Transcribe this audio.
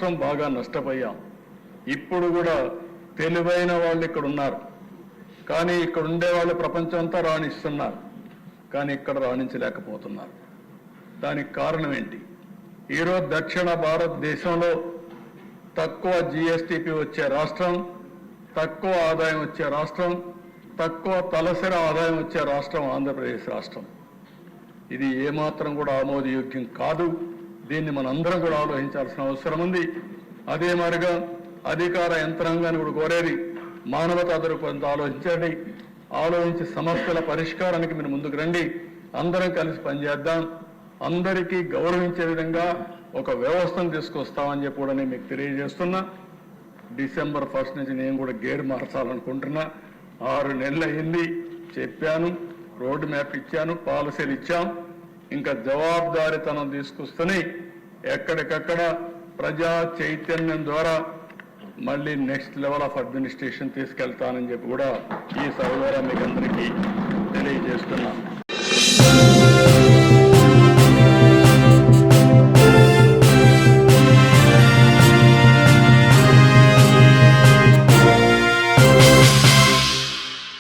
రాష్ట్రం బాగా నష్టపోయాం. ఇప్పుడు కూడా తెలివైన వాళ్ళు ఇక్కడ ఉన్నారు, కానీ ఇక్కడ ఉండే వాళ్ళు ప్రపంచం అంతా రాణిస్తున్నారు, కానీ ఇక్కడ రాణించలేకపోతున్నారు. దానికి కారణం ఏంటి? ఈరోజు దక్షిణ భారతదేశంలో తక్కువ జిఎస్టిపి వచ్చే రాష్ట్రం, తక్కువ ఆదాయం వచ్చే రాష్ట్రం, తక్కువ తలసరి ఆదాయం వచ్చే రాష్ట్రం ఆంధ్రప్రదేశ్ రాష్ట్రం. ఇది ఏమాత్రం కూడా ఆమోదయోగ్యం కాదు. దీన్ని మనందరం కూడా ఆలోచించాల్సిన అవసరం ఉంది. అదే మాదిరిగా అధికార యంత్రాంగాన్ని కూడా కోరేది, మానవతా దృక్పథంతో ఆలోచించండి. ఆలోచించి సమస్యల పరిష్కారానికి మీరు ముందుకు రండి. అందరం కలిసి పనిచేద్దాం. అందరికీ గౌరవించే విధంగా ఒక వ్యవస్థను తీసుకొస్తామని చెప్పి కూడా నేను మీకు తెలియజేస్తున్నా. డిసెంబర్ 1 నుంచి నేను కూడా గేర్ మార్చాలనుకుంటున్నా. 6 నెలలు అయింది, చెప్పాను, రోడ్ మ్యాప్ ఇచ్చాను, పాలసీలు ఇచ్చాం. ఇంకా జవాబుదారీతనం తీసుకొస్తూనే ఎక్కడికక్కడ ప్రజా చైతన్యం ద్వారా మళ్ళీ నెక్స్ట్ లెవెల్ ఆఫ్ అడ్మినిస్ట్రేషన్ తీసుకెళ్తానని చెప్పి కూడా ఈ సభ ద్వారా మీకు అందరికీ తెలియజేస్తున్నాను.